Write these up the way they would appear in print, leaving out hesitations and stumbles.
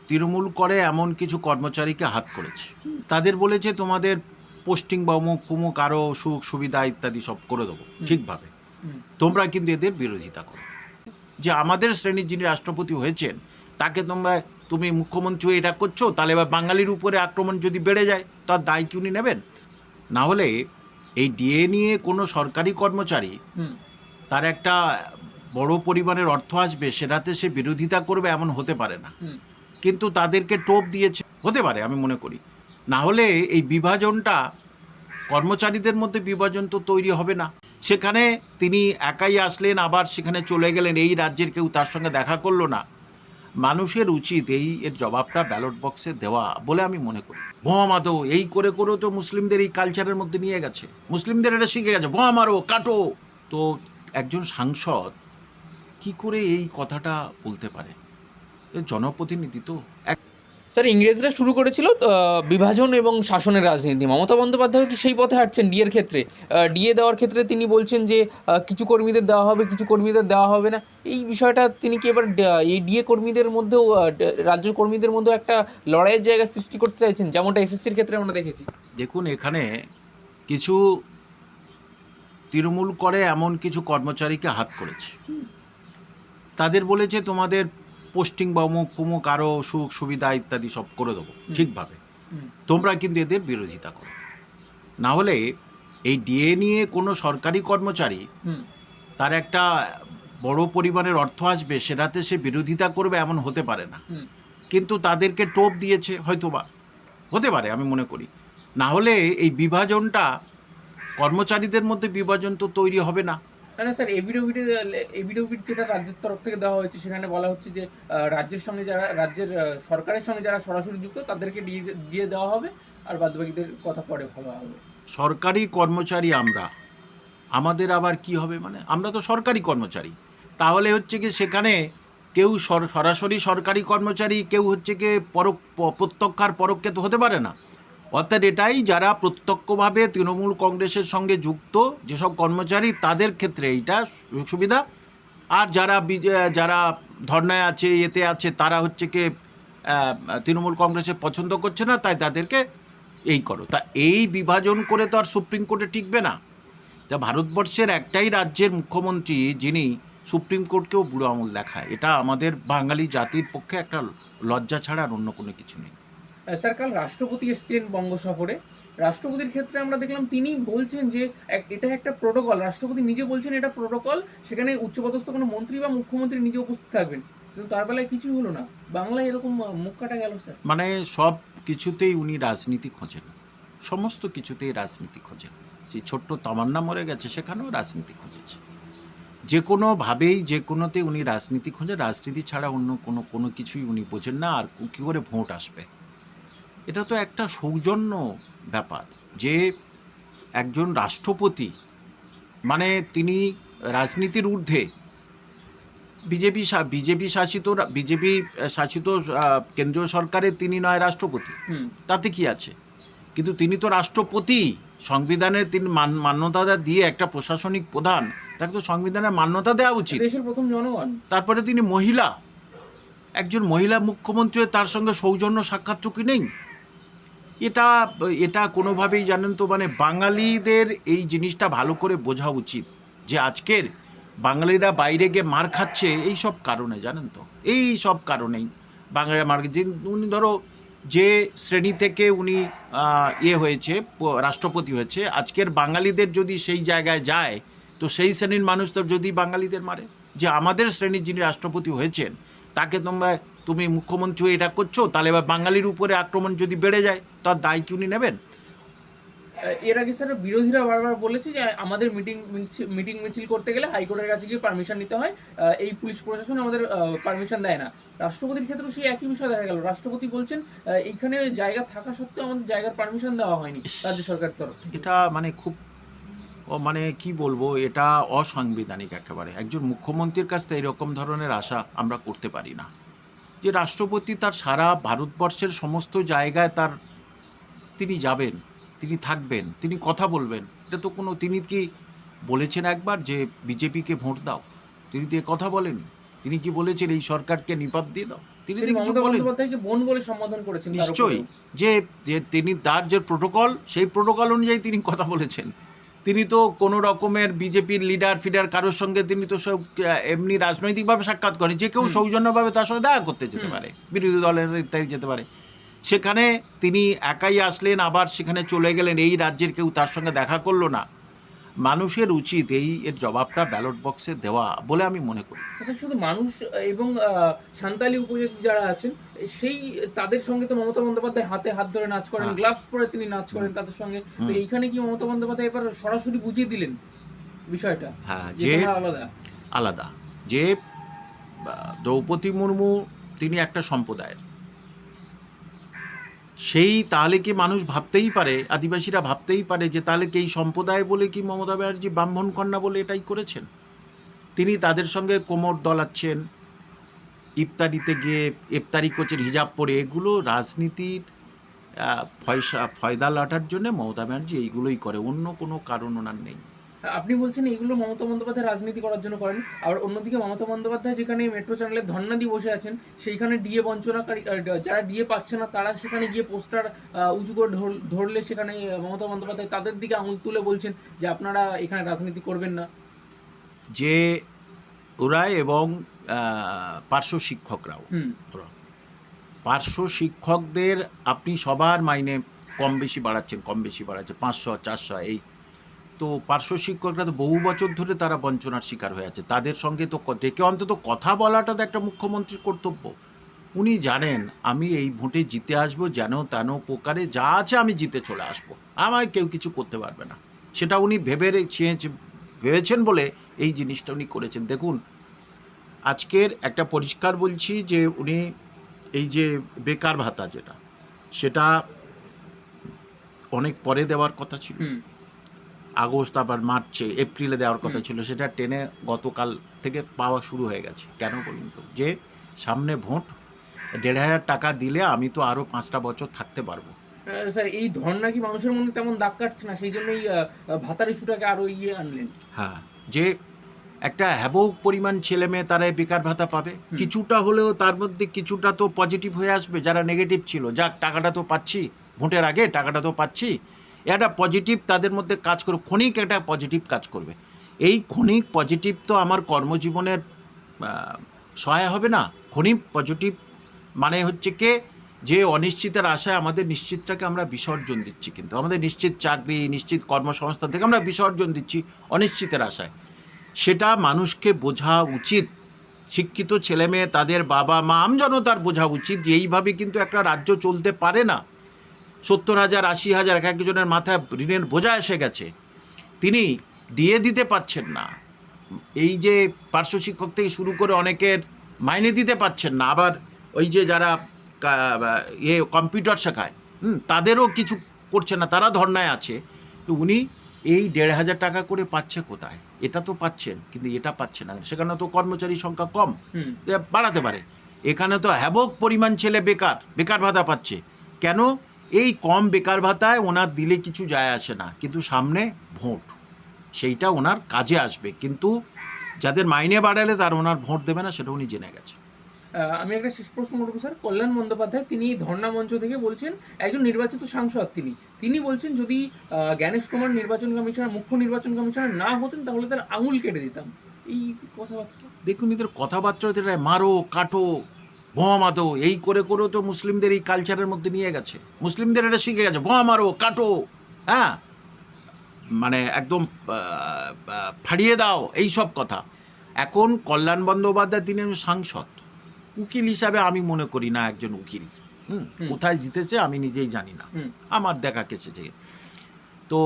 তৃণমূল করে এমন কিছু কর্মচারীকে হাত করেছে। তাদের বলেছে তোমাদের পোস্টিং বা অমুক ফুমুক আরও সুখ সুবিধা ইত্যাদি সব করে দেবো ঠিকভাবে, তোমরা কিন্তু এদের বিরোধিতা করো। যে আমাদের শ্রেণীর যিনি রাষ্ট্রপতি হয়েছেন তাকে তুমি মুখ্যমন্ত্রী এটা করছো, তাহলে এবার বাঙালির উপরে আক্রমণ যদি বেড়ে যায় তার দায় কি উনি নেবেন? না হলে এই ডিএ নিয়ে কোনো সরকারি কর্মচারী তার একটা বড় পরিমাণের অর্থ আসবে সেটাতে সে বিরোধিতা করবে এমন হতে পারে না, কিন্তু তাদেরকে টোপ দিয়েছে হতে পারে আমি মনে করি। না হলে এই বিভাজনটা কর্মচারীদের মধ্যে বিভাজন তো তৈরি হবে না। সেখানে তিনি একাই আসলেন, আবার সেখানে চলে গেলেন, এই রাজ্যের কেউ তার সঙ্গে দেখা করলো না। মানুষের উচিত এর জবাবটা ব্যালট বক্সে দেওয়া বলে আমি মনে করি। বোমা মারো এই করে করেও তো মুসলিমদের এই কালচারের মধ্যে নিয়ে গেছে, মুসলিমদের এটা শিখে গেছে, বোমা মারো কাটো। তো একজন সাংসদ কি করে এই কথাটা বলতে পারে? জনপ্রতিনিধি তো। স্যার, ইংরেজরা শুরু করেছিল বিভাজন এবং শাসনের রাজনীতি। মমতা বন্দ্যোপাধ্যায় কি সেই পথে হাঁটছেন ডিএর ক্ষেত্রে? ডিএ দেওয়ার ক্ষেত্রে তিনি বলছেন যে কিছু কর্মীদের দেওয়া হবে, কিছু কর্মীদের দেওয়া হবে না। এই বিষয়টা তিনি কি এবার এই ডিএ কর্মীদের মধ্যেও রাজ্য কর্মীদের মধ্যেও একটা লড়াইয়ের জায়গা সৃষ্টি করতে চাইছেন, যেমনটা এসএসসির ক্ষেত্রে আমরা দেখেছি? দেখুন, এখানে কিছু তৃণমূল করে এমন কিছু কর্মচারীকে হাত করেছে। তাদের বলেছে তোমাদের পোস্টিং বা অমুক ফুমুক আরও সুখ সুবিধা ইত্যাদি সব করে দেবো ঠিকভাবে, তোমরা কিন্তু এদের বিরোধিতা করো। না হলে এই ডিএ নিয়ে কোনো সরকারি কর্মচারী তার একটা বড় পরিমাণের অর্থ আসবে সেটাতে সে বিরোধিতা করবে এমন হতে পারে না, কিন্তু তাদেরকে টোপ দিয়েছে হয়তোবা, হতে পারে আমি মনে করি। না হলে এই বিভাজনটা কর্মচারীদের মধ্যে বিভাজন তো তৈরি হবে না। না স্যার, এভিডেভিট যেটা রাজ্যের তরফ থেকে দেওয়া হয়েছে সেখানে বলা হচ্ছে যে রাজ্যের সরকারের সঙ্গে যারা সরাসরি যুক্ত তাদেরকে দিয়ে দেওয়া হবে, আর বাদবাকিদের কথা পরে ভাবা হবে। সরকারি কর্মচারী আমাদের আবার কি হবে? মানে আমরা তো সরকারি কর্মচারী, তাহলে হচ্ছে কি সেখানে কেউ সরাসরি সরকারি কর্মচারী, কেউ হচ্ছে কি প্রত্যক্ষ আর পরোক্ষে তো হতে পারে না। অর্থাৎ এটাই যারা প্রত্যক্ষভাবে তৃণমূল কংগ্রেসের সঙ্গে যুক্ত যেসব কর্মচারী তাদের ক্ষেত্রে এইটা সুবিধা, আর যারা ধর্নায় আছে এতে আছে তারা হচ্ছে কি তৃণমূল কংগ্রেসে পছন্দ করছে না, তাই তাদেরকে এই করো। তা এই বিভাজন করে তো আর সুপ্রিম কোর্টে টিকবে না। তা ভারতবর্ষের একটাই রাজ্যের মুখ্যমন্ত্রী যিনি সুপ্রিম কোর্টকেও বুড়ো আঙুল দেখায়, এটা আমাদের বাঙালি জাতির পক্ষে একটা লজ্জা ছাড়া আর অন্য কোনো কিছু নেই। স্যার, কাল রাষ্ট্রপতি এসেছিলেন বঙ্গ সফরে। রাষ্ট্রপতির ক্ষেত্রে আমরা দেখলাম তিনি বলছেন যে এটা একটা প্রোটোকল, রাষ্ট্রপতি নিজে বলছেন এটা প্রোটোকল, সেখানে উচ্চপদস্থ কোনো মন্ত্রী বা মুখ্যমন্ত্রী নিজে উপস্থিত থাকবেন, কিন্তু তার বেলায় কিছুই হলো না। বাংলায় এরকম মুখ কাটা গেল স্যার। মানে সব কিছুতেই উনি রাজনীতি খোঁজেন, সমস্ত কিছুতেই রাজনীতি খোঁজেন। যে ছোট্ট তামান্না মরে গেছে সেখানেও রাজনীতি খুঁজেছে, যে কোনোভাবেই যে কোনোতে উনি রাজনীতি খোঁজেন। রাজনীতি ছাড়া অন্য কোনো কিছুই উনি বোঝেন না। আর কী করে ভোট আসবে, এটা তো একটা সৌজন্য ব্যাপার যে একজন রাষ্ট্রপতি মানে তিনি রাজনীতির ঊর্ধ্বে। বিজেপি শাসিত কেন্দ্রীয় সরকারের তিনি নয় রাষ্ট্রপতি, তাতে কি আছে? কিন্তু তিনি তো রাষ্ট্রপতি, সংবিধানের তিনি মান্যতা দিয়ে একটা প্রশাসনিক প্রধান, তাকে তো সংবিধানের মান্যতা দেওয়া উচিত। দেশের প্রথম জনগণ। তারপরে তিনি মহিলা, একজন মহিলা মুখ্যমন্ত্রী, তার সঙ্গে সৌজন্য সাক্ষাৎ চুক্তি নেই। এটা কোনোভাবেই জানেন তো, মানে বাঙালিদের এই জিনিসটা ভালো করে বোঝা উচিত যে আজকের বাঙালিরা বাইরে গিয়ে মার খাচ্ছে এই সব কারণে, জানেন তো, এই সব কারণেই বাঙালিরা মার খাচ্ছে। উনি ধরো যে শ্রেণী থেকে উনি হয়েছে, রাষ্ট্রপতি হয়েছে, আজকের বাঙালিদের যদি সেই জায়গায় যায় তো সেই শ্রেণীর মানুষ তো যদি বাঙালিদের মারে, যে আমাদের শ্রেণীর যিনি রাষ্ট্রপতি হয়েছেন তাকে তুমি মুখ্যমন্ত্রী এটা করছো, তাহলে এবার বাঙালির উপরে আক্রমণ যদি বেড়ে যায় তার দায় কি উনি নেবেন? এর আগে স্যার বিরোধীরা বারবার বলেছে যে আমাদের মিটিং মিছিল করতে গেলে হাইকোর্টের কাছে গিয়ে পারমিশন নিতে হয়, এই পুলিশ প্রশাসন আমাদের পারমিশন দেয় না। রাষ্ট্রপতির ক্ষেত্রেও সেই একই বিষয় দেখা গেল, রাষ্ট্রপতি বলছেন এইখানে জায়গা থাকা সত্ত্বেও আমাদের জায়গার পারমিশন দেওয়া হয়নি রাজ্য সরকারের তরফ থেকে। এটা মানে খুব কি বলবো, এটা অসাংবিধানিক একেবারে। একজন মুখ্যমন্ত্রীর কাছ থেকে এরকম ধরনের আশা আমরা করতে পারি না, যে রাষ্ট্রপতি তার সারা ভারতবর্ষের সমস্ত জায়গায় তিনি যাবেন, তিনি থাকবেন, তিনি কথা বলবেন। এটা তো তিনি কি বলেছেন একবার যে বিজেপিকে ভোট দাও? তিনি তো কথা বলেন। তিনি কি বলেছেন এই সরকারকে নিপাত দিয়ে দাও? তিনি তিনি তো কিছু মমতা বলেন বন্দ্যোপাধ্যায়কে বোন বলে সম্বোধন করেছেন তার নিশ্চয়ই, উপরেও। যে যে তিনি তার যে প্রোটোকল সেই প্রোটোকল অনুযায়ী তিনি কথা বলেছেন। তিনি তো কোনো রকমের বিজেপির লিডার ফিডার কারোর সঙ্গে তিনি তো সব এমনি রাজনৈতিকভাবে সাক্ষাৎ করেন, যে কেউ সৌজন্যভাবে তার সঙ্গে দেখা করতে যেতে পারে, বিরোধী দলের ইত্যাদি যেতে পারে। সেখানে তিনি একাই আসলেন, আবার সেখানে চলে গেলেন, এই রাজ্যের কেউ তার সঙ্গে দেখা করলো না। মানুষের উচিত এর জবাবটা ব্যালট বক্সে দেওয়া বলে আমি মনে করি। আচ্ছা, শুধু মানুষ এবং সাঁওতালি উপজাতি যারা আছেন সেই তাদের সঙ্গে তো মমতা বন্দ্যোপাধ্যায় হাতে হাত ধরে নাচ করেন, হ্যাঁ। গ্লাভস পরে তিনি নাচ করেন তাদের সঙ্গে। তো এইখানে কি মমতা বন্দ্যোপাধ্যায় এবার সরাসরি বুঝিয়ে দিলেন বিষয়টা, হ্যাঁ, যে যে তোমরা আলাদা? আলাদা, যে দ্রৌপদী মুর্মু তিনি একটা সম্প্রদায়ের, সেই তাহলে কি মানুষ ভাবতেই পারে, আদিবাসীরা ভাবতেই পারে যে তাহলে কি এই সম্প্রদায় বলে কি মমতা ব্যানার্জি ব্রাহ্মণ কন্যা বলে এটাই করেছেন? তিনি তাদের সঙ্গে কোমর দলাচ্ছেন, ইফতারিতে গিয়ে ইফতারি করছেন হিজাব পরে, এগুলো রাজনীতির ফয়দা লাটার জন্য মমতা ব্যানার্জি এইগুলোই করে, অন্য কোনো কারণ ওনার নেই। আপনি বলছেন এইগুলো মমতা বন্দ্যোপাধ্যায় রাজনীতি করার জন্য করেন, আর অন্যদিকে মমতা বন্দ্যোপাধ্যায় যেখানে মেট্রো চ্যানেলের ধর্ণা দিয়ে বসে আছেন, সেইখানে ডিএ বঞ্চনাকারী যারা ডিএ পাচ্ছে না তারা সেখানে গিয়ে পোস্টার উঁচু করে ধরলে সেখানে মমতা বন্দ্যোপাধ্যায় তাদের দিকে আঙুল তুলে বলছেন যে আপনারা এখানে রাজনীতি করবেন না। যে ওরা এবং পার্শ্ব শিক্ষকরাও, ওরা পার্শ্ব শিক্ষকদের আপনি সবার মাইনে কম বেশি বাড়াচ্ছেন, 500 400 এই। তো পার্শ্ব শিক্ষকরা তো বহু বছর ধরে তারা বঞ্চনার শিকার হয়ে আছে, তাদের সঙ্গে তো ডেকে অন্তত কথা বলাটা তো একটা মুখ্যমন্ত্রীর কর্তব্য। উনি জানেন আমি এই ভোটে জিতে আসবো, যেন তেন প্রকারে যা আছে আমি জিতে চলে আসবো, আমায় কেউ কিছু করতে পারবে না। সেটা উনি ভেবেছেন বলে এই জিনিসটা উনি করেছেন। দেখুন, আজকের একটা পরিষ্কার বলছি যে উনি এই যে বেকার ভাতা যেটা, সেটা অনেক পরে দেওয়ার কথা ছিল, আগস্ট আবার মার্চে এপ্রিলে দেওয়ার কথা ছিল, সেটা টেনে গতকাল থেকে পাওয়া শুরু হয়ে গেছে। কেন বলুন তো? যে সামনে ভোট, 1,500 টাকা দিলে আমি তো আরও 5টা বছর থাকতে পারবো। স্যার, এই ধর্ণা কি মানুষের মনে তেমন দাগ কাটছে না, সেই জন্যই ভাতার ইস্যুটাকে আরো আনলেন? হ্যাঁ, যে একটা হ্যাবক পরিমাণ ছেলে মেয়ে তারা বেকার ভাতা পাবে, কিছুটা হলেও তার মধ্যে কিছুটা তো পজিটিভ হয়ে আসবে। যারা নেগেটিভ ছিল, যাক টাকাটা তো পাচ্ছি, ভোটের আগে টাকাটা তো পাচ্ছি, একটা পজিটিভ তাদের মধ্যে কাজ করবে, ক্ষণিক একটা পজিটিভ কাজ করবে। এই ক্ষণিক পজিটিভ তো আমার কর্মজীবনের সহায় হবে না। ক্ষণিক পজিটিভ মানে হচ্ছে কি, যে অনিশ্চিতের আশায় আমাদের নিশ্চিতটাকে আমরা বিসর্জন দিচ্ছি, কিন্তু আমাদের নিশ্চিত চাকরি, নিশ্চিত কর্মসংস্থান থেকে আমরা বিসর্জন দিচ্ছি অনিশ্চিতের আশায়। সেটা মানুষকে বোঝা উচিত, শিক্ষিত ছেলে মেয়ে, তাদের বাবা মা, আমজনতার বোঝা উচিত যে এইভাবে কিন্তু একটা রাজ্য চলতে পারে না। 70,000 80,000 এক একজনের মাথায় ঋণের বোঝা এসে গেছে, তিনি দিয়ে দিতে পাচ্ছেন না। এই যে পার্শ্ব শিক্ষক থেকে শুরু করে অনেকের মাইনে দিতে পাচ্ছেন না, আবার ওই যে যারা কম্পিউটার শেখায় তাদেরও কিছু করছে না, তারা ধর্নায় আছে। তো উনি এই 1,500 টাকা করে পাচ্ছে কোথায়? এটা তো পাচ্ছেন, কিন্তু এটা পাচ্ছে না। সেখানে তো কর্মচারী সংখ্যা কম, বাড়াতে পারে। এখানে তো হ্যাবক পরিমাণ ছেলে বেকার ভাতা পাচ্ছে। কেন? এই কম বেকার ভাতায় ওনার দিলে কিছু যায় আসে না, কিন্তু সামনে ভোট, সেইটা ওনার কাজে আসবে। কিন্তু যাদের মাইনে বাড়ালে তার ওনার ভোট দেবে না, সেটা উনি জেনে গেছে। আমি একটা শেষ প্রশ্ন করবো স্যার। কল্যাণ বন্দ্যোপাধ্যায় তিনি ধর্ণা মঞ্চ থেকে বলছেন, একজন নির্বাচিত সাংসদ তিনি বলছেন যদি জ্ঞানেশ কুমার নির্বাচন কমিশনার, মুখ্য নির্বাচন কমিশনার না হতেন তাহলে তার আঙুল কেটে দিতাম। এই কথাবার্তা দেখুন, এদের কথাবার্তা মারো কাটো বোমা মাতো এই করে করেও তো মুসলিমদের এই কালচারের মধ্যে নিয়ে গেছে। মুসলিমদের এটা শিখে গেছে, বোমা মারো কাটো, হ্যাঁ, মানে একদম ফাড়িয়ে দাও, এই সব কথা। এখন কল্যাণ বন্দ্যোপাধ্যায় তিনি সাংসদ, উকিল হিসাবে আমি মনে করি না একজন উকিল কোথায় জিতেছে আমি নিজেই জানি না, আমার দেখা গেছে যে। তো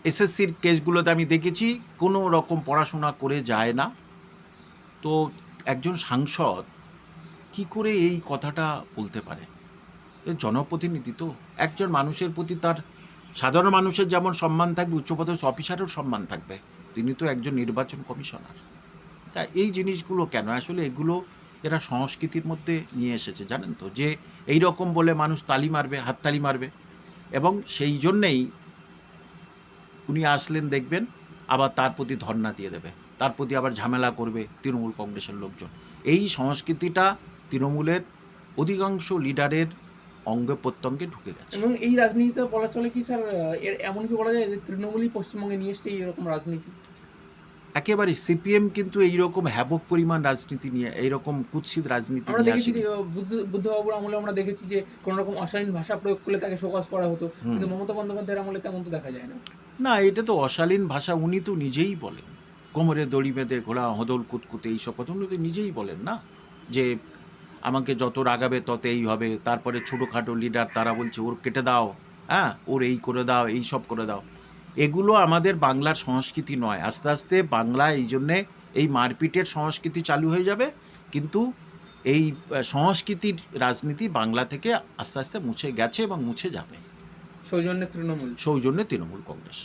এসএসসির কেসগুলোতে আমি দেখেছি কোনো রকম পড়াশোনা করে যায় না। তো একজন সাংসদ কি করে এই কথাটা বলতে পারে? জনপ্রতিনিধি তো, একজন মানুষের প্রতি তার, সাধারণ মানুষের যেমন সম্মান থাকবে, উচ্চপদস্থ অফিসারেরও সম্মান থাকবে। তিনি তো একজন নির্বাচন কমিশনার। তা এই জিনিসগুলো কেন? আসলে এগুলো এরা সংস্কৃতির মধ্যে নিয়ে এসেছে, জানেন তো, যে এই রকম বলে মানুষ তালি মারবে, হাততালি মারবে। এবং সেই জন্যেই উনি আসলেন, দেখবেন আবার তার প্রতি ধর্ণা দিয়ে দেবে, তার প্রতি আবার ঝামেলা করবে তৃণমূল কংগ্রেসের লোকজন। এই সংস্কৃতিটা তৃণমূলের অধিকাংশ লিডারের অঙ্গে প্রত্যঙ্গে ঢুকে গেছে। এবং এই রাজনীতিতে বলা চলে কি স্যার, এর এমন কি বলা যায় যে তৃণমূলই পশ্চিমবঙ্গে নিয়ে এসছে এইরকম রাজনীতি? একেবারে সিপিএম কিন্তু এইরকম হ্যাবক পরিমাণ রাজনীতি নিয়ে, এইরকম কুৎসিত রাজনীতি আমরা নিয়ে দেখেছি আসেনি। যে বুদ্ধবাবুর আমলে আমরা দেখেছি যে কোনো রকম অশালীন ভাষা প্রয়োগ করলে তাকে শোকজ করা হতো, কিন্তু মমতা বন্দ্যোপাধ্যায়ের আমলে তেমন তো দেখা যায় না। না, এটা তো অশালীন ভাষা, উনি তো নিজেই বলেন। কোমরে দড়ি বেঁধে ঘোড়া হদল কুতকুতে এইসব কথা উনি তো নিজেই বলেন না, যে আমাকে যত রাগাবে তত এই হবে। তারপরে ছোটোখাটো লিডার তারা বলছে ওর কেটে দাও, হ্যাঁ ওর এই করে দাও, এই সব করে দাও। এগুলো আমাদের বাংলার সংস্কৃতি নয়। আস্তে আস্তে বাংলা এই জন্যে এই মারপিটের সংস্কৃতি চালু হয়ে যাবে, কিন্তু এই সংস্কৃতির রাজনীতি বাংলা থেকে আস্তে আস্তে মুছে গেছে এবং মুছে যাবে। সৌজন্যে তৃণমূল। সৌজন্যে তৃণমূল কংগ্রেস।